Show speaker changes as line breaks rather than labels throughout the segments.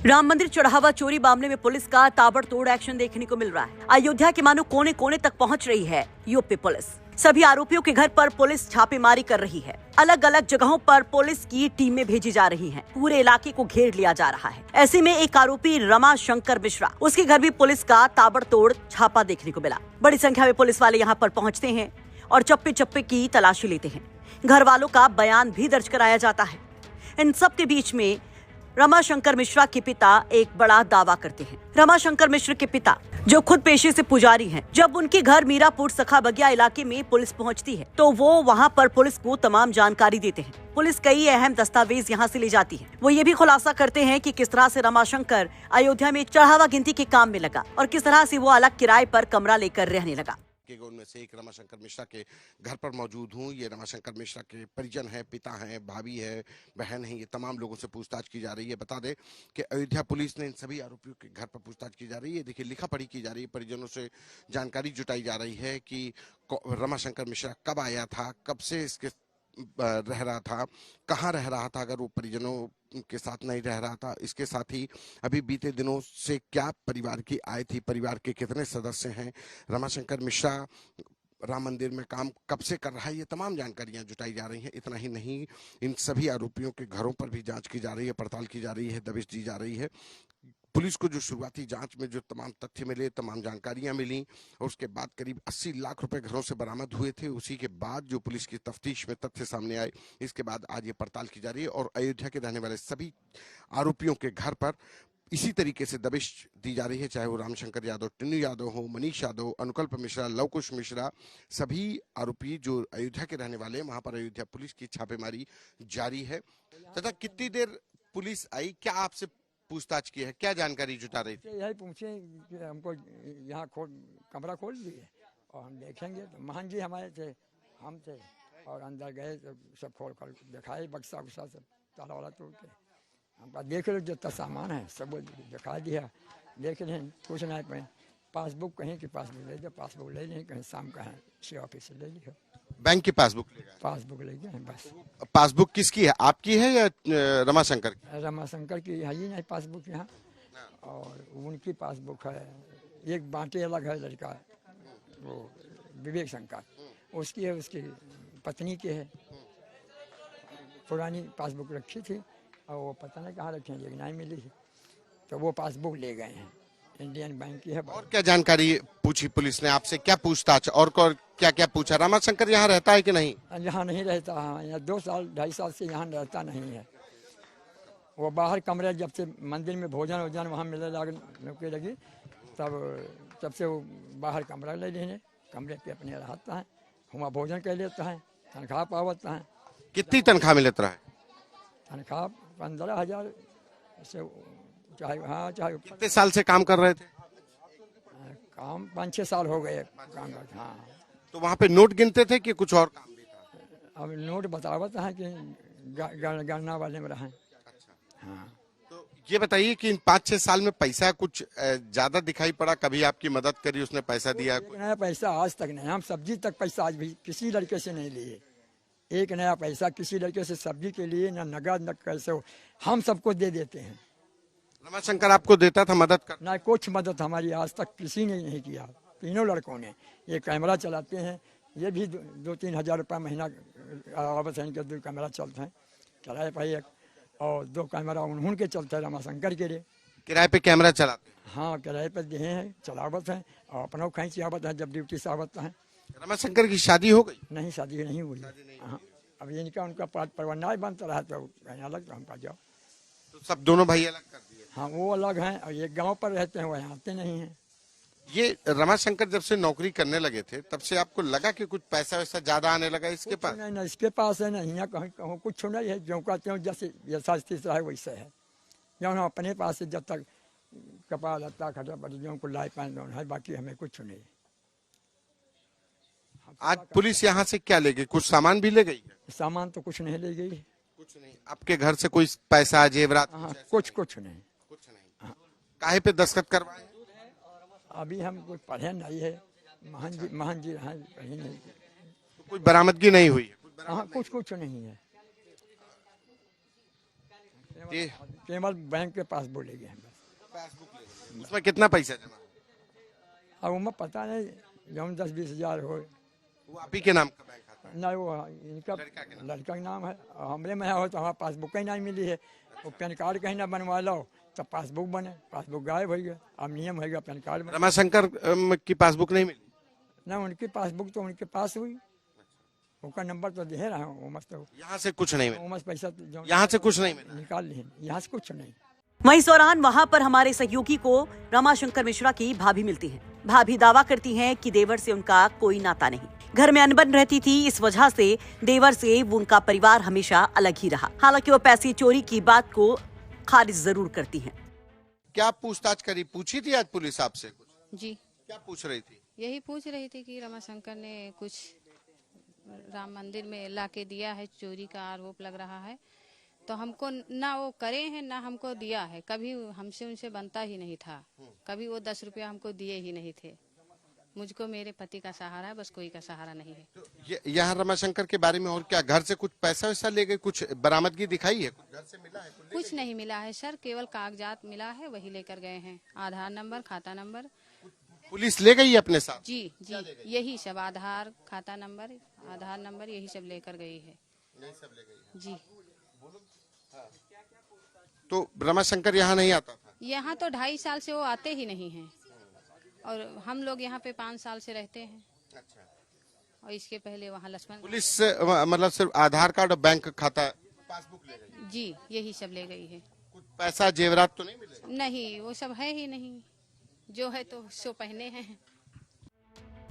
राम मंदिर चढ़ावा चोरी मामले में पुलिस का ताबड़तोड़ एक्शन देखने को मिल रहा है। अयोध्या के मानो कोने कोने तक पहुंच रही है यूपी पुलिस। सभी आरोपियों के घर पर पुलिस छापेमारी कर रही है। अलग अलग जगहों पर पुलिस की टीमें भेजी जा रही हैं। पूरे इलाके को घेर लिया जा रहा है। ऐसे में एक आरोपी रमा शंकर मिश्रा, उसके घर भी पुलिस का ताबड़तोड़ छापा देखने को मिला। बड़ी संख्या में पुलिस वाले यहाँ पर पहुँचते हैं और चप्पे चप्पे की तलाशी लेते हैं। घर वालों का बयान भी दर्ज कराया जाता है। इन सब के बीच में रमा शंकर मिश्रा के पिता एक बड़ा दावा करते हैं। रमा शंकर मिश्र के पिता, जो खुद पेशे से पुजारी हैं, जब उनके घर मीरापुर सखा बगिया इलाके में पुलिस पहुंचती है तो वो वहां पर पुलिस को तमाम जानकारी देते हैं। पुलिस कई अहम दस्तावेज यहां से ले जाती है। वो ये भी खुलासा करते हैं कि किस तरह से रमा शंकर अयोध्या में चढ़ावा गिनती के काम में लगा और किस तरह से वो अलग किराए पर कमरा लेकर रहने लगा।
उनमें से एक रमा शंकर मिश्रा के घर पर मौजूद हूँ। ये रमा शंकर मिश्रा के परिजन हैं, पिता हैं, भाभी है, बहन है। ये तमाम लोगों से पूछताछ की जा रही है। बता दें कि अयोध्या पुलिस ने इन सभी आरोपियों के घर पर पूछताछ की जा रही है। देखिए, लिखा पढ़ी की जा रही है। परिजनों से जानकारी जुटाई जा रही है कि रमा शंकर मिश्रा कब आया था, कब से इसके रह रहा था, कहाँ रह रहा था, अगर वो परिजनों के साथ नहीं रह रहा था। इसके साथ ही अभी बीते दिनों से क्या परिवार की आय थी, परिवार के कितने सदस्य हैं, रमा शंकर मिश्रा राम मंदिर में काम कब से कर रहा है, ये तमाम जानकारियां जुटाई जा रही हैं। इतना ही नहीं, इन सभी आरोपियों के घरों पर भी जांच की जा रही है, पड़ताल की जा रही है, दबिश दी जा रही है। पुलिस को जो शुरुआती जांच में जो तमाम तथ्य मिले, तमाम जानकारियां मिली और उसके बाद करीब 80 लाख रुपए घरों से बरामद हुए थे। उसी के बाद जो पुलिस की तफ्तीश में तथ्य सामने आए, इसके बाद आज ये पड़ताल की जा रही है और अयोध्या के रहने वाले सभी आरोपियों के घर पर इसी तरीके से दबिश दी जा रही है। चाहे वो रामशंकर यादव, टिन्नू यादव हो, मनीष यादव, अनुकल्प मिश्रा, लवकुश मिश्रा, सभी आरोपी जो अयोध्या के रहने वाले हैं, वहां पर अयोध्या पुलिस की छापेमारी जारी है। तथा कितनी देर पुलिस आई, क्या आपसे पूछताछ की है, क्या जानकारी जुटा रही थी?
यही पूछे कि हमको यहाँ कमरा खोल दिए और हम देखेंगे तो महन जी हमारे थे, हम थे और अंदर गए तो सब खोल कर दिखाए, बक्सा उक्सा सब ताला वाला तोड़ के हमका देख लो, जितना सामान है सब दिखा दिया। देख रहे कुछ नहीं पाए, पासबुक कहीं की पासबुक ले जाओ, पासबुक ले लें, कहीं शाम का है सी ऑफिस से ले लिया।
बैंक की पासबुक
ले गए हैं बस।
पासबुक किसकी है, आपकी है या रमाशंकर की?
रमाशंकर की है ही नहीं पासबुक यहाँ, और उनकी पासबुक है। एक बांटे अलग है लड़का, वो विवेक शंकर, उसकी है, उसकी पत्नी की है। पुरानी पासबुक रखी थी और वो पता नहीं कहाँ रखी है, लेकिन नहीं मिली, तो वो पासबुक ले गए हैं। इंडियन बैंक की है।
और क्या जानकारी पूछी पुलिस ने आपसे, क्या पूछताछ और क्या क्या पूछा? रामाशंकर यहाँ रहता है कि नहीं?
यहाँ नहीं रहता, हाँ, यहाँ 2 साल 2.5 साल से यहाँ रहता नहीं है। वो बाहर कमरे, जब से मंदिर में भोजन वोजन वहाँ मिलने लगी तब से वो बाहर कमरा ले लेने, कमरे पे अपने रहता है, वहाँ भोजन कर लेता है, तनख्वाह पावता है।
कितनी तनख्वाह मिलता है?
तनख्वाह 15,000 से, चाहे हाँ चाहे।
कितने साल से काम कर रहे थे?
काम 5-6 साल हो गए काम करते। हाँ,
तो वहाँ पे नोट गिनते थे कि कुछ और काम भी था?
अब नोट बतावत है कि गणना वाले में रहे।
अच्छा। हाँ, तो ये बताइए कि इन 5-6 साल में पैसा कुछ ज्यादा दिखाई पड़ा? कभी आपकी मदद करी, उसने पैसा दिया?
एक नया पैसा आज तक नहीं, हम सब्जी तक पैसा आज भी किसी लड़के से नहीं लिए। एक नया पैसा किसी लड़के से सब्जी के लिए, न नगद न कैसे हो, हम सबको दे देते हैं।
रमाशंकर आपको देता था मदद कर?
ना, कुछ मदद हमारी आज तक किसी ने नहीं किया। तीनों लड़कों ने। ये कैमरा चलाते हैं, ये भी 2-3 हज़ार रुपये महीना आवत है, इनके 2 कैमरा चलते हैं किराए पर एक, और 2 कैमरा उनके चलते हैं रमाशंकर के लिए।
किराए पे कैमरा चलाते?
हाँ, किराए पर दिए हैं, चलावत हैं और अपना खींच आवत है जब ड्यूटी से आवत है।
रमाशंकर की शादी हो गई?
नहीं, शादी नहीं हुई। हाँ, अब इनका उनका परवन्ना बनता रहा तो कहीं अलग, तो हमका जाओ।
तो सब दोनों भाई अलग कर दिए?
हाँ, वो अलग हैं और एक गांव पर रहते हैं, वो यहाँ आते नहीं हैं।
ये रमाशंकर जब से नौकरी करने लगे थे तब से आपको लगा कि कुछ पैसा वैसा ज्यादा आने लगा इसके पास?
नहीं, इसके पास है नहीं, यहाँ कहीं कहूँ कुछ नहीं है। जो कहते हो जैसे जैसा स्थिति है वैसे है। जो हम अपने पास से जब तक कपड़ा लत्ता खटा बच्चों को लाई पाए है, बाकी हमें कुछ नहीं।
आज पुलिस यहाँ से क्या ले गई? कुछ सामान भी ले गई?
सामान तो कुछ नहीं ले गई।
कुछ नहीं? आपके घर से कोई पैसा, जेवरात?
हाँ, कुछ नहीं।
कुछ नहीं? काहे पे दस्तखत करवाए?
अभी हम कुछ पढ़े नहीं है, महन जी हैं, कहीं नहीं।
तो कोई बरामदगी नहीं हुई है?
हाँ, कुछ नहीं है।
ये
केवल बैंक के पास बोलेंगे हम बस।
उसमें कितना पैसा जमा है?
अब उमें पता नहीं, जौन 10-20 हजार हो।
वो आप ही के नाम का बैंक खाता है?
नहीं, वो इनका लड़का का नाम है, हमरे में हो तो हमारा पासबुक ही नहीं मिली है। वो पैन कार्ड कहीं ना बनवा लो तब पासबुक बने, पासबुक गायब हो गया। अब नियम है पैन कार्ड बने।
रमाशंकर की पासबुक नहीं मिली?
ना, उनकी पासबुक तो उनके पास हुई, उनका नंबर तो दे रहा हूँ। उमस तो
यहाँ से कुछ नहीं मिला?
उमस पैसा तो
यहाँ से कुछ नहीं मिला?
निकाल लिए, यहाँ से कुछ नहीं।
वहीं इस दौरान वहां पर हमारे सहयोगी को रमाशंकर मिश्रा की भाभी मिलती हैं। भाभी दावा करती हैं कि देवर से उनका कोई नाता नहीं, घर में अनबन रहती थी, इस वजह से देवर से उनका परिवार हमेशा अलग ही रहा। हालांकि वो पैसे चोरी की बात को खारिज जरूर करती हैं।
क्या पूछताछ करी, पूछी थी आज पुलिस आपसे कुछ?
जी,
क्या पूछ रही थी?
यही पूछ रही थी कि रमाशंकर ने कुछ राम मंदिर में लाके दिया है, चोरी का आरोप लग रहा है। तो हमको ना वो करे हैं ना हमको दिया है, कभी हमसे उनसे बनता ही नहीं था, कभी वो 10 रुपया हमको दिए ही नहीं थे। मुझको मेरे पति का सहारा है, बस कोई का सहारा नहीं है।
तो यहाँ रमाशंकर के बारे में और क्या, घर से कुछ पैसा वैसा ले गए, कुछ बरामदगी दिखाई है, कुछ घर से मिला है?
कुछ नहीं मिला है सर, केवल कागजात मिला है, वही लेकर गए हैं। आधार नंबर, खाता नंबर।
पुलिस ले गई अपने साथ?
जी जी, यही सब, आधार, खाता नंबर, आधार नंबर, यही सब लेकर गई है। जी।
तो रमाशंकर यहाँ नहीं आता था?
यहाँ तो 2.5 साल से वो आते ही नहीं हैं, और हम लोग यहाँ पे 5 साल से रहते हैं।
अच्छा।
और इसके पहले वहाँ लक्ष्मण।
पुलिस से मतलब सिर्फ आधार कार्ड और बैंक खाता, पासबुक ले गई?
जी, यही सब ले गई है।
कुछ पैसा जेवरात तो नहीं मिले?
नहीं, वो सब है ही नहीं, जो है तो सो पहने हैं।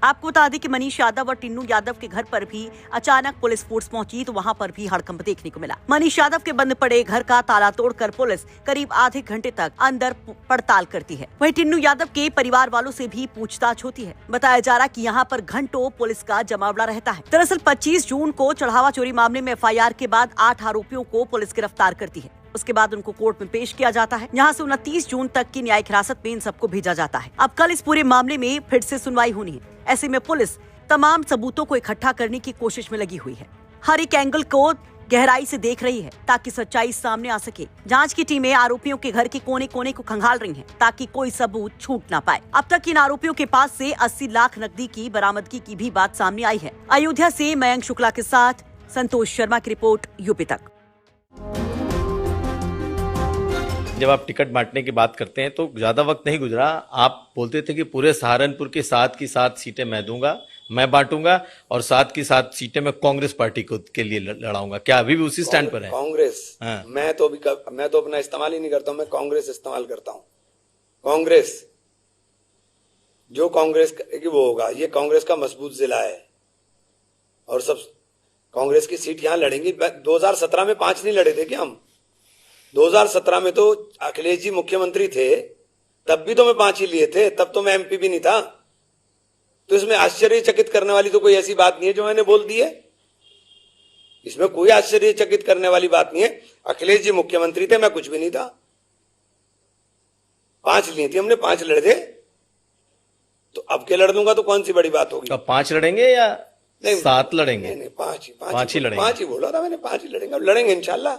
आपको बता दें कि मनीष यादव और टिन्नू यादव के घर पर भी अचानक पुलिस फोर्स पहुंची तो वहां पर भी हड़कंप देखने को मिला। मनीष यादव के बंद पड़े घर का ताला तोड़कर पुलिस करीब आधे घंटे तक अंदर पड़ताल करती है। वहीं टिन्नू यादव के परिवार वालों से भी पूछताछ होती है। बताया जा रहा कि यहां पर घंटों पुलिस का जमावड़ा रहता है। दरअसल 25 जून को चढ़ावा चोरी मामले में FIR के बाद 8 आरोपियों को पुलिस गिरफ्तार करती है। उसके बाद उनको कोर्ट में पेश किया जाता है। यहाँ से 29 जून तक की न्यायिक हिरासत में इन सबको भेजा जाता है। अब कल इस पूरे मामले में फिर से सुनवाई होनी है। ऐसे में पुलिस तमाम सबूतों को इकट्ठा करने की कोशिश में लगी हुई है। हर एक एंगल को गहराई से देख रही है ताकि सच्चाई सामने आ सके। जांच की टीमें आरोपियों के घर के कोने कोने को खंगाल रही हैं ताकि कोई सबूत छूट ना पाए। अब तक इन आरोपियों के पास से 80 लाख नकदी की बरामदगी की भी बात सामने आई है। अयोध्या से मयंक शुक्ला के साथ संतोष शर्मा की रिपोर्ट, यूपी तक।
जब आप टिकट बांटने की बात करते हैं तो ज्यादा वक्त नहीं गुजरा, आप बोलते थे कि पूरे सहारनपुर की 7 की 7 सीटें मैं दूंगा, मैं बांटूंगा, और 7 की 7 सीटें मैं कांग्रेस पार्टी के लिए लड़ाऊंगा। क्या अभी भी उसी स्टैंड पर है?
कांग्रेस?
हाँ।
मैं तो अपना इस्तेमाल ही नहीं करता हूं, मैं कांग्रेस इस्तेमाल करता हूं। कांग्रेस, जो कांग्रेस की वो होगा। ये कांग्रेस का मजबूत जिला है और सब कांग्रेस की सीट यहां लड़ेंगी। 2017 में 5 नहीं लड़े थे क्या हम? 2017 में तो अखिलेश जी मुख्यमंत्री थे, तब भी तो मैं 5 ही लिए थे, तब तो मैं MP भी नहीं था। तो इसमें आश्चर्यचकित करने वाली तो कोई ऐसी बात नहीं है जो मैंने बोल दी है। इसमें कोई आश्चर्यचकित करने वाली बात नहीं है। अखिलेश जी मुख्यमंत्री थे, मैं कुछ भी नहीं था। 5 लिए थी हमने, 5 लड़े थे, तो अब के लड़ दूंगा तो कौन सी बड़ी बात होगी?
तो 5 लड़ेंगे या 7 लड़ेंगे?
नहीं, 5
ही लड़ेंगे।
5 ही बोला था मैंने, 5 ही लड़ेंगे, लड़ेंगे इंशाल्लाह।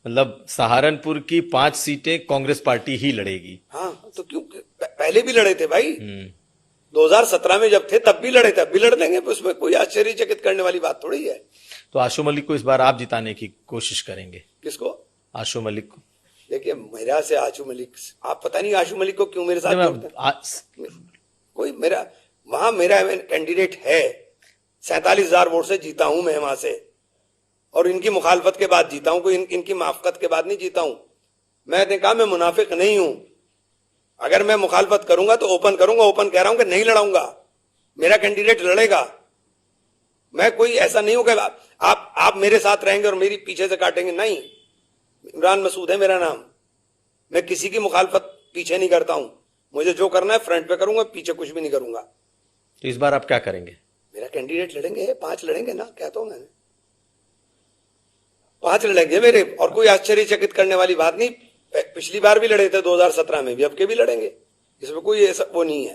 मतलब सहारनपुर की 5 सीटें कांग्रेस पार्टी ही लड़ेगी?
हाँ, तो क्यों, पहले भी लड़े थे भाई। 2017 में जब थे तब भी लड़े थे, अब भी लड़ लेंगे। उसमें कोई आश्चर्यचकित करने वाली बात थोड़ी है।
तो आशु मलिक को इस बार आप जिताने की कोशिश करेंगे?
किसको?
आशु मलिक को।
देखिए, मेरा से आशु मलिक, आप पता नहीं आशु मलिक को क्यों मेरे साथ जोड़ते हैं। कोई मेरा कैंडिडेट है, 47,000 वोट से जीता हूं मैं वहां से, और इनकी मुखालफत के बाद जीता हूं, कोई इनकी माफकत के बाद नहीं जीता हूं। मैंने कहा मैं मुनाफिक नहीं हूं। अगर मैं मुखालफत करूंगा तो ओपन करूंगा, ओपन कह रहा हूं कि नहीं लड़ाऊंगा, मेरा कैंडिडेट लड़ेगा। मैं कोई ऐसा नहीं हूं कि आप मेरे साथ रहेंगे और मेरी पीछे से काटेंगे, नहीं। इमरान मसूद है मेरा नाम। मैं किसी की मुखालफत पीछे नहीं करता हूं। मुझे जो करना है फ्रंट पे करूंगा, पीछे कुछ भी नहीं करूंगा।
तो इस बार आप क्या करेंगे?
मेरा कैंडिडेट लड़ेंगे, 5 लड़ेंगे ना, कहता हूं मैंने, 5 लड़ेंगे मेरे, और कोई आश्चर्यचकित करने वाली बात नहीं। पिछली बार भी लड़े थे 2017 में भी, अब के भी लड़ेंगे, इसमें कोई ऐसा वो नहीं है।